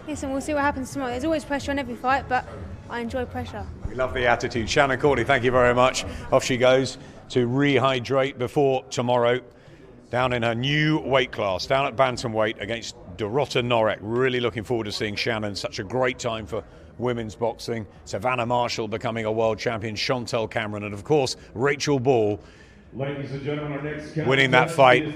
Listen, we'll see what happens tomorrow. There's always pressure on every fight, but I enjoy pressure. We love the attitude. Shannon, Courtney, thank you very much. Off she goes to rehydrate before tomorrow, down in her new weight class, down at bantamweight against Norak. Really looking forward to seeing Shannon. Such a great time for women's boxing. Savannah Marshall becoming a world champion, Chantel Cameron, and of course Rachel Ball. Ladies and gentlemen, our next winning that fight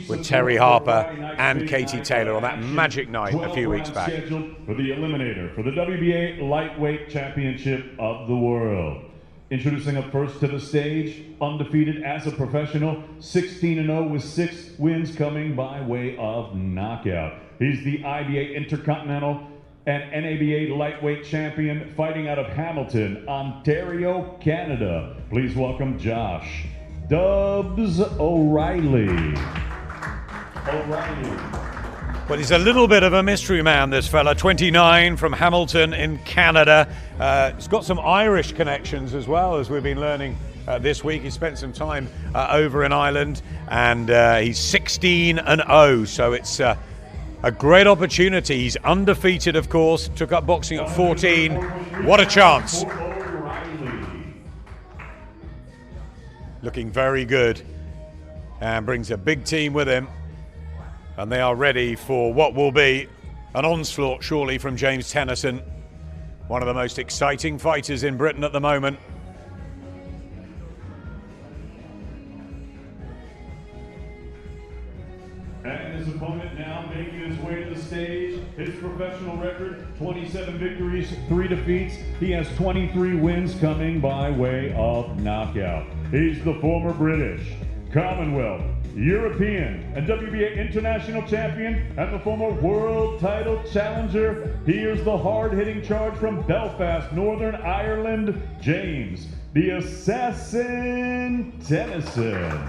with Terry Harper and Katie Taylor on that magic night a few weeks back. Scheduled for the Eliminator for the WBA Lightweight Championship of the World. Introducing up first to the stage, undefeated as a professional, 16-0 with 6 wins coming by way of knockout. He's the IBA Intercontinental and NABA Lightweight Champion, fighting out of Hamilton, Ontario, Canada. Please welcome Josh Dubs O'Reilly. Well, he's a little bit of a mystery man, this fella, 29, from Hamilton in Canada. He's got some Irish connections as well, as we've been learning this week. He spent some time over in Ireland, and he's 16-0, so it's a great opportunity. He's undefeated, of course, took up boxing at 14. What a chance. Looking very good, and brings a big team with him, and they are ready for what will be an onslaught, surely, from James Tennyson, one of the most exciting fighters in Britain at the moment. And his opponent now making his way to the stage. His professional record, 27 victories, 3 defeats. He has 23 wins coming by way of knockout. He's the former British, Commonwealth, European, and WBA International Champion, and the former World Title Challenger. Here's the hard-hitting charge from Belfast, Northern Ireland, James, the Assassin Tennyson.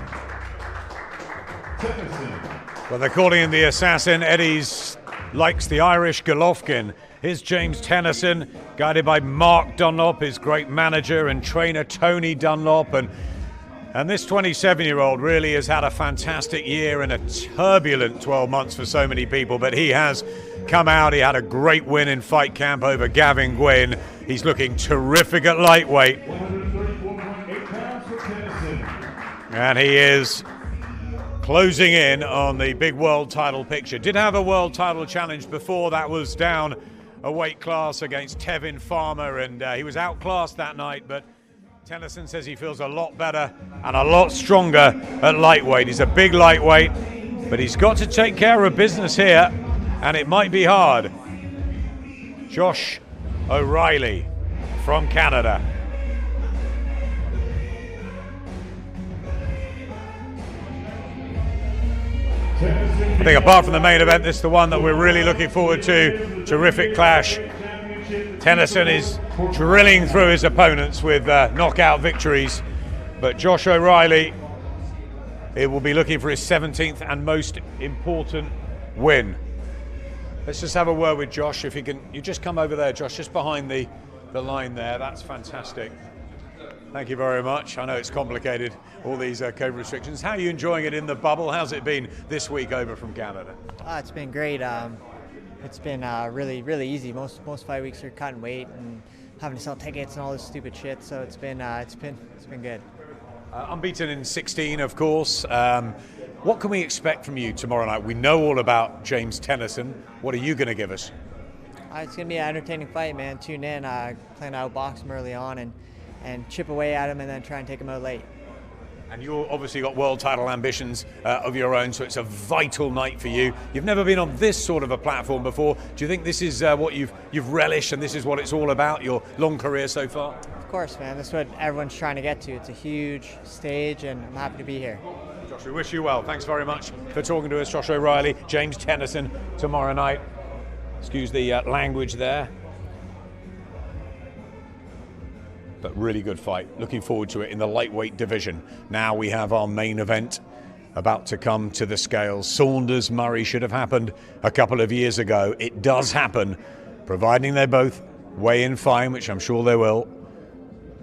Well, they're calling him the Assassin. Eddie's likes the Irish Golovkin. Here's James Tennyson, guided by Mark Dunlop, his great manager and trainer Tony Dunlop. And this 27-year-old really has had a fantastic year and a turbulent 12 months for so many people, but he has come out. He had a great win in fight camp over Gavin Gwynn. He's looking terrific at lightweight. 134.8 pounds for Tennyson. And he is closing in on the big world title picture. Did have a world title challenge before. That was down a weight class against Tevin Farmer, and he was outclassed that night, but Tennyson says he feels a lot better and a lot stronger at lightweight. He's a big lightweight, but he's got to take care of business here, and it might be hard. Josh O'Reilly from Canada. I think apart from the main event, this is the one that we're really looking forward to. Terrific clash. Tennyson is drilling through his opponents with knockout victories, but Josh O'Reilly, it will be looking for his 17th and most important win. Let's just have a word with Josh. If you can, you just come over there, Josh, just behind the line there. That's fantastic. Thank you very much. I know it's complicated, all these COVID restrictions. How are you enjoying it in the bubble? How's it been this week over from Canada? It's been great. It's been really easy. Most fight weeks are cutting weight and having to sell tickets and all this stupid shit. So it's been good. Unbeaten in 16, of course. What can we expect from you tomorrow night? We know all about James Tennyson. What are you going to give us? It's going to be an entertaining fight, man. Tune in. Plan to outbox him early on and chip away at him and then try and take him out late. And you've obviously got world title ambitions of your own, so it's a vital night for you. You've never been on this sort of a platform before. Do you think this is what you've relished and this is what it's all about, your long career so far? Of course, man. That's what everyone's trying to get to. It's a huge stage, and I'm happy to be here. Josh, we wish you well. Thanks very much for talking to us. Josh O'Reilly, James Tennyson tomorrow night. Excuse the language there. But really good fight. Looking forward to it in the lightweight division. Now we have our main event about to come to the scales. Saunders Murray should have happened a couple of years ago. It does happen, providing they both weigh in fine, which I'm sure they will.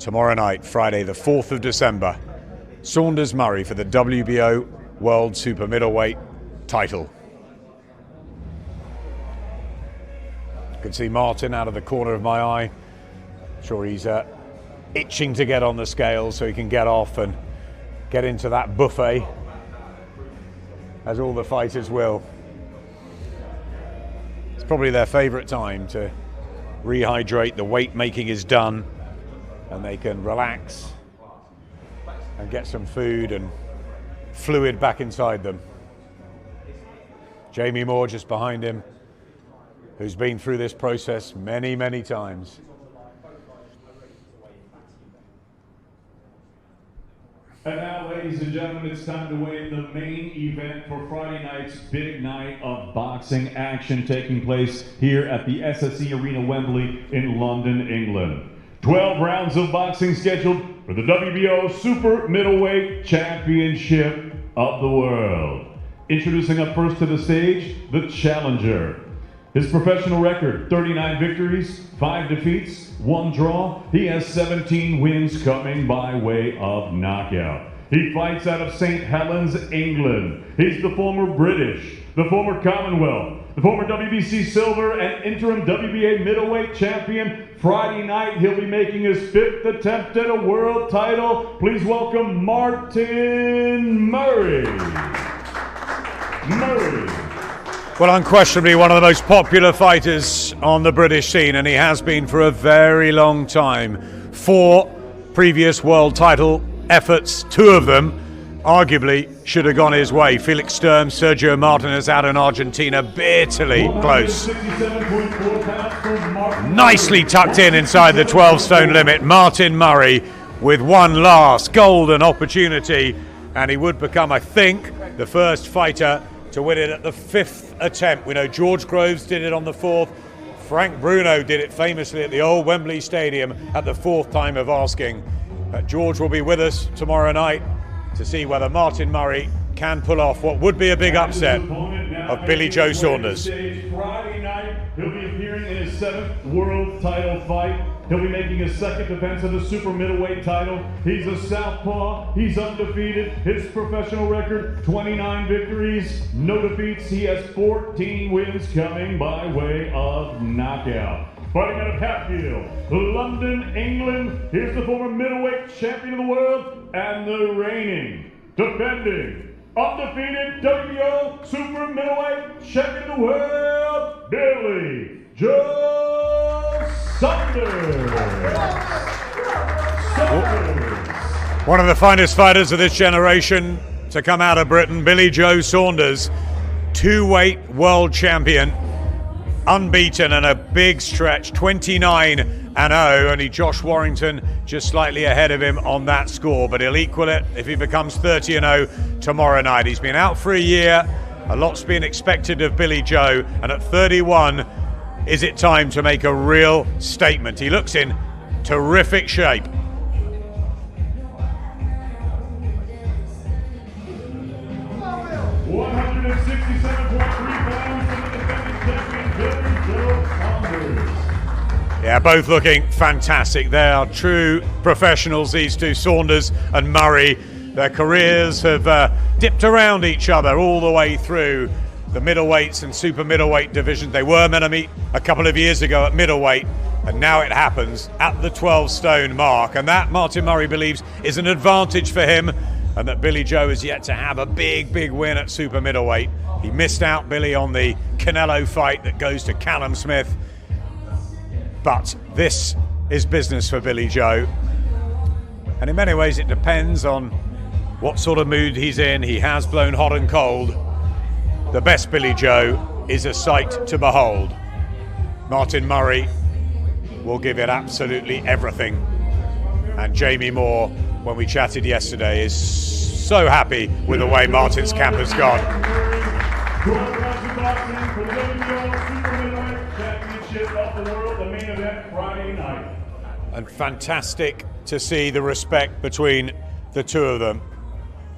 tomorrow night, Friday the 4th of December. Saunders-Murray for the WBO World Super Middleweight title. You can see Martin out of the corner of my eye. Sure, he's itching to get on the scale so he can get off and get into that buffet, as all the fighters will. It's probably their favourite time to rehydrate. The weight making is done and they can relax and get some food and fluid back inside them. Jamie Moore just behind him, who's been through this process many, many times. And now, ladies and gentlemen, it's time to weigh in the main event for Friday night's big night of boxing action taking place here at the SSE Arena Wembley in London, England. 12 rounds of boxing scheduled for the WBO Super Middleweight Championship of the World. Introducing up first to the stage, the challenger. His professional record, 39 victories, 5 defeats, 1 draw. He has 17 wins coming by way of knockout. He fights out of St. Helens, England. He's the former British, the former Commonwealth, the former WBC Silver and interim WBA Middleweight Champion. Friday night, he'll be making his 5th attempt at a world title. Please welcome Martin Murray. Well, unquestionably one of the most popular fighters on the British scene, and he has been for a very long time. 4 previous world title efforts, 2 of them arguably should have gone his way. Felix Sturm, Sergio Martinez out in Argentina, bitterly close. Nicely tucked in inside the 12-stone limit. Martin Murray with one last golden opportunity, and he would become, I think, the first fighter to win it at the 5th attempt. We know George Groves did it on the 4th. Frank Bruno did it famously at the old Wembley Stadium at the 4th time of asking. George will be with us tomorrow night to see whether Martin Murray can pull off what would be a big upset of Billy Joe Saunders. Friday night, he'll be appearing in his 7th world title fight. He'll be making his 2nd defense of the super middleweight title. He's a southpaw. He's undefeated. His professional record, 29 victories, no defeats. He has 14 wins coming by way of knockout. Fighting out of Hatfield, London, England, here's the former middleweight champion of the world and the reigning, defending, undefeated WBO super middleweight champion of the world, Billy Joe Saunders. One of the finest fighters of this generation to come out of Britain, Billy Joe Saunders, 2-weight world champion, unbeaten and a big stretch, 29-0. Only Josh Warrington just slightly ahead of him on that score, but he'll equal it if he becomes 30-0 tomorrow night. He's been out for a year. A lot's been expected of Billy Joe, and at 31, is it time to make a real statement? He looks in terrific shape. Yeah, both looking fantastic. They are true professionals, these two, Saunders and Murray. Their careers have dipped around each other all the way through the middleweights and super middleweight divisions. They were meant to meet a couple of years ago at middleweight, and now it happens at the 12-stone mark. And that, Martin Murray believes, is an advantage for him, and that Billy Joe is yet to have a big win at super middleweight. He missed out, Billy, on the Canelo fight that goes to Callum Smith. But this is business for Billy Joe. And in many ways it depends on what sort of mood he's in. He has blown hot and cold. The best Billy Joe is a sight to behold. Martin Murray will give it absolutely everything. And Jamie Moore, when we chatted yesterday, is so happy with the way Martin's camp has gone. And fantastic to see the respect between the two of them.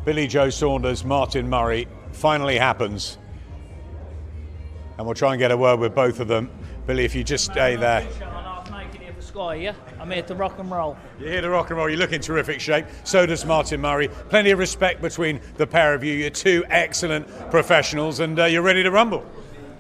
Billy Joe Saunders, Martin Murray, finally happens. And we'll try and get a word with both of them. Billy, if you just stay there. Sky, yeah? I'm here to rock and roll. You're here to rock and roll. You look in terrific shape. So does Martin Murray. Plenty of respect between the pair of you. You're two excellent professionals, and you're ready to rumble.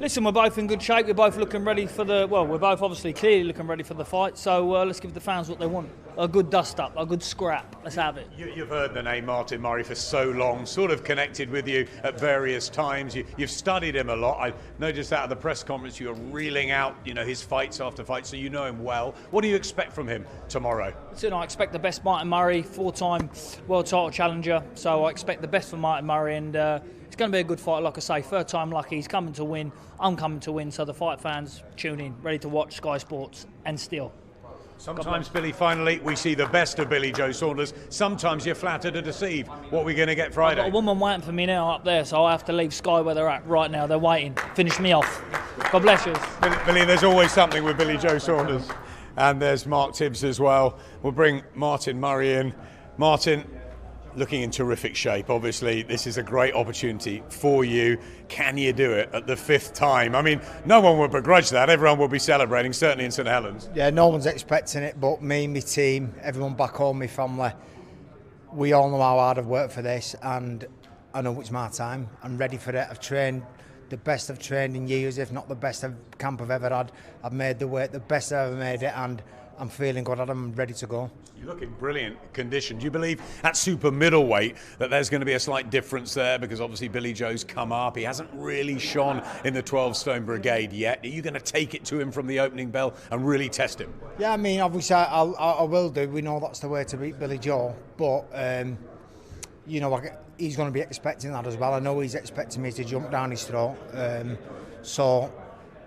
Listen, we're both in good shape. We're both looking ready for we're both obviously clearly looking ready for the fight. So let's give the fans what they want. A good dust-up, a good scrap. Let's have it. You've heard the name Martin Murray for so long, sort of connected with you at various times. You've studied him a lot. I noticed that at the press conference you were reeling out, his fights after fights, so you know him well. What do you expect from him tomorrow? Listen, I expect the best. Martin Murray, 4-time world title challenger. So I expect the best from Martin Murray, and it's going to be a good fight, like I say. Third time lucky, he's coming to win. I'm coming to win, so the fight fans tune in, ready to watch Sky Sports and still. Sometimes, Billy, finally, we see the best of Billy Joe Saunders. Sometimes you're flattered to deceive. What are we going to get Friday? I've got a woman waiting for me now up there, so I have to leave Sky where they're at right now. They're waiting. Finish me off. God bless you. Billy, there's always something with Billy Joe Saunders. And there's Mark Tibbs as well. We'll bring Martin Murray in. Martin, looking in terrific shape. Obviously, this is a great opportunity for you. Can you do it at the 5th time? I mean, no one would begrudge that. Everyone will be celebrating, certainly in St Helens. Yeah, no one's expecting it, but me, my team, everyone back home, my family, we all know how hard I've worked for this, and I know it's my time. I'm ready for it. I've trained the best I've trained in years, if not the best camp I've ever had. I've made the weight the best I've ever made it, and I'm feeling good. I'm ready to go. You look in brilliant condition. Do you believe at super middleweight that there's going to be a slight difference there? Because obviously Billy Joe's come up. He hasn't really shone in the 12-stone brigade yet. Are you going to take it to him from the opening bell and really test him? Yeah, I mean, obviously I will do. We know that's the way to beat Billy Joe. But, he's going to be expecting that as well. I know he's expecting me to jump down his throat. So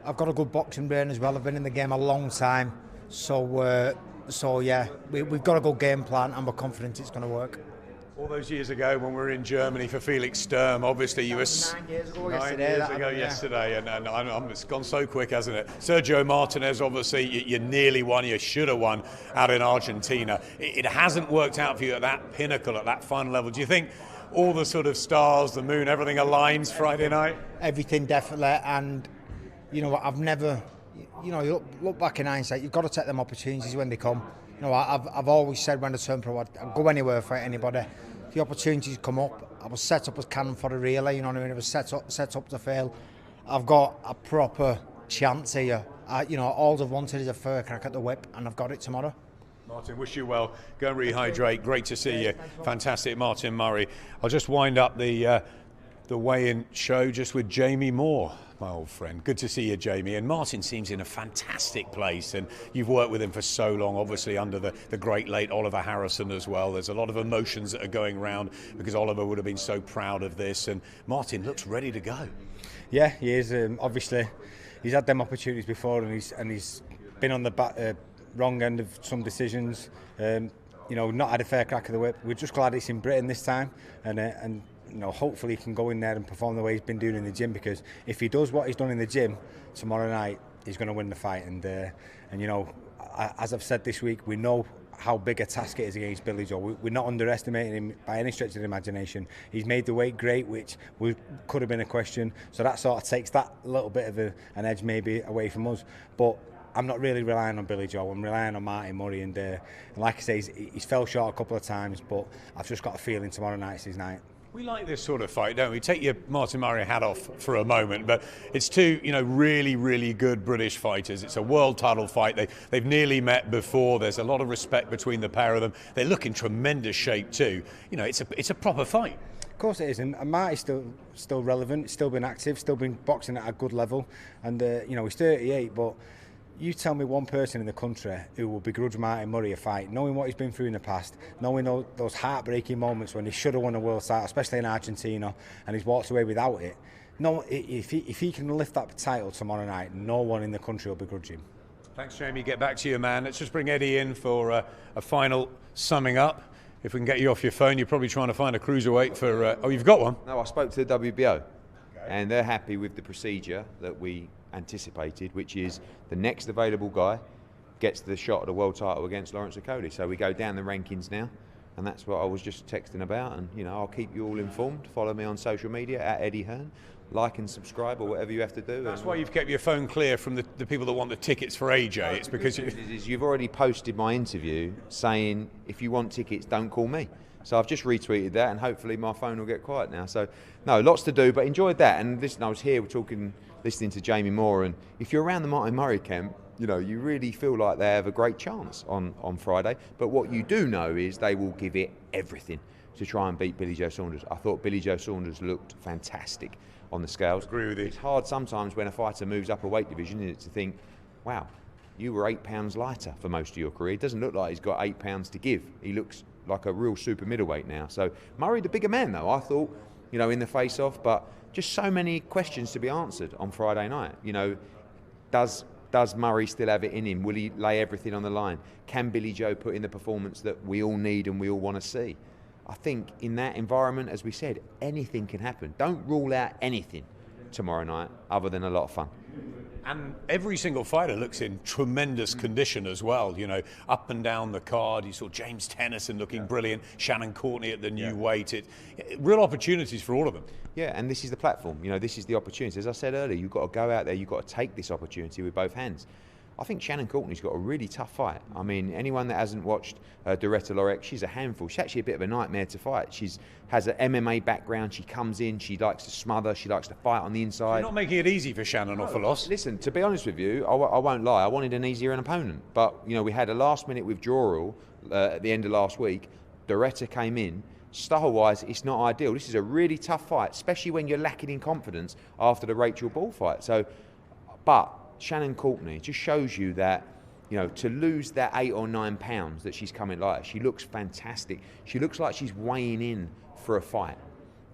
I've got a good boxing brain as well. I've been in the game a long time. So yeah, we've got a good game plan, and we're confident it's going to work. All those years ago when we were in Germany for Felix Sturm, obviously you were 9 years ago. 9 years ago yesterday, and it's gone so quick, hasn't it? Sergio Martinez, obviously you nearly won, you should have won out in Argentina. It hasn't worked out for you at that pinnacle, at that final level. Do you think all the sort of stars, the moon, everything aligns Friday night? Everything definitely, and I've never. You look back in hindsight, you've got to take them opportunities when they come. I've always said when I turn pro, I'd go anywhere, fight anybody. The opportunities come up. I was set up as cannon for the relay, I was set up to fail. I've got a proper chance here. All I've wanted is a fair crack at the whip, and I've got it tomorrow. Martin, wish you well. Go and rehydrate. Great to see you. Fantastic, Martin Murray. I'll just wind up the weigh-in show just with Jamie Moore, my old friend. Good to see you, Jamie. And Martin seems in a fantastic place, and you've worked with him for so long, obviously under the great late Oliver Harrison as well. There's a lot of emotions that are going around because Oliver would have been so proud of this, and Martin looks ready to go. Yeah, he is. Obviously, he's had them opportunities before, and he's been on the wrong end of some decisions. Not had a fair crack of the whip. We're just glad it's in Britain this time, and hopefully he can go in there and perform the way he's been doing in the gym, because if he does what he's done in the gym tomorrow night, he's going to win the fight. And as I've said this week, we know how big a task it is against Billy Joe. We're not underestimating him by any stretch of the imagination. He's made the weight great, which could have been a question. So that sort of takes that little bit of an edge maybe away from us. But I'm not really relying on Billy Joe. I'm relying on Martin Murray, and like I say, he's fell short a couple of times, but I've just got a feeling tomorrow night's his night. We like this sort of fight, don't we? Take your Martin Murray hat off for a moment, but it's two, really, really good British fighters. It's a world title fight. They've nearly met before. There's a lot of respect between the pair of them. They look in tremendous shape too. It's a proper fight. Of course it is, and Marty's still relevant. Still been active. Still been boxing at a good level, and he's 38, but. You tell me one person in the country who will begrudge Martin Murray a fight, knowing what he's been through in the past, knowing those heartbreaking moments when he should have won a world title, especially in Argentina, and he's walked away without it. No, if he can lift that title tomorrow night, no one in the country will begrudge him. Thanks, Jamie. Get back to you, man. Let's just bring Eddie in for a final summing up. If we can get you off your phone, you're probably trying to find a cruiserweight for... oh, you've got one? No, I spoke to the WBO, and they're happy with the procedure that we anticipated, which is the next available guy gets the shot at the world title against Lawrence Okoli. So we go down the rankings now, and that's what I was just texting about. And I'll keep you all informed. Follow me on social media at Eddie Hearn like and subscribe or whatever you have to do. That's why you've kept your phone clear from the people that want the tickets for AJ. It's because you've already posted my interview saying if you want tickets, don't call me. So I've just retweeted that, and hopefully my phone will get quiet now. So no, lots to do, but enjoyed that. And listen, I was here listening to Jamie Moore, and if you're around the Martin Murray camp, you know, you really feel like they have a great chance on Friday. But what you do know is they will give it everything to try and beat Billy Joe Saunders. I thought Billy Joe Saunders looked fantastic on the scales. Agree with you. It's hard sometimes when a fighter moves up a weight division, isn't it, to think, wow, you were 8 pounds lighter for most of your career. It doesn't look like he's got 8 pounds to give. He looks like a real super middleweight now. So Murray, the bigger man though, I thought, you know, in the face-off, but just so many questions to be answered on Friday night. You know, does Murray still have it in him? Will he lay everything on the line? Can Billy Joe put in the performance that we all need and we all want to see? I think in that environment, as we said, anything can happen. Don't rule out anything tomorrow night other than a lot of fun. And every single fighter looks in tremendous condition as well, you know, up and down the card. You saw James Tennyson looking brilliant, Shannon Courtney at the new weight. Real opportunities for all of them. Yeah, and this is the platform, you know, this is the opportunity. As I said earlier, you've got to go out there, you've got to take this opportunity with both hands. I think Shannon Courtney's got a really tough fight. I mean, anyone that hasn't watched Norak, she's a handful. She's actually a bit of a nightmare to fight. She has an MMA background. She comes in, she likes to smother, she likes to fight on the inside. You're not making it easy for Shannon or for Loss. Listen, to be honest with you, I won't lie. I wanted an easier opponent. But, you know, we had a last-minute withdrawal at the end of last week. Doretta came in. Style-wise, it's not ideal. This is a really tough fight, especially when you're lacking in confidence after the Rachel Ball fight. But Shannon Courtney just shows you that, you know, to lose that 8 or 9 pounds that she's coming like, she looks fantastic. She looks like she's weighing in for a fight.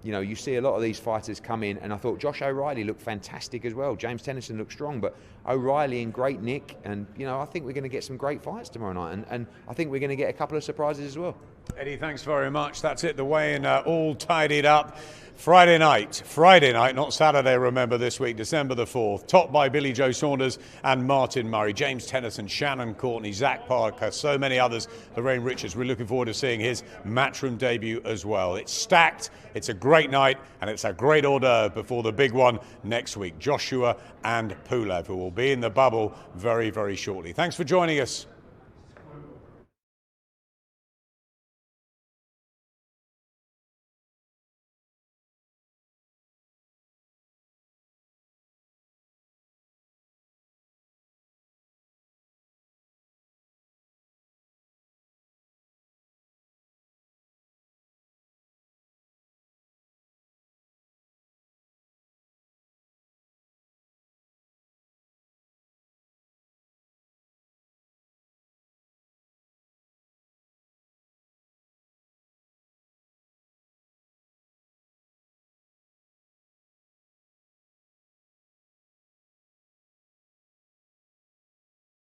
You know, you see a lot of these fighters come in, and I thought Josh O'Reilly looked fantastic as well. James Tennyson looked strong, but O'Reilly in great nick, and, you know, I think we're going to get some great fights tomorrow night, and I think we're going to get a couple of surprises as well. Eddie, thanks very much. That's it, the weigh-in all tidied up. Friday night, not Saturday, remember, this week, December the 4th, topped by Billy Joe Saunders and Martin Murray, James Tennyson, Shannon Courtney, Zach Parker, so many others, Lorraine Richards. We're looking forward to seeing his Matchroom debut as well. It's stacked, it's a great night, and it's a great hors d'oeuvre before the big one next week, Joshua and Pulev, who will be in the bubble very, very shortly. Thanks for joining us.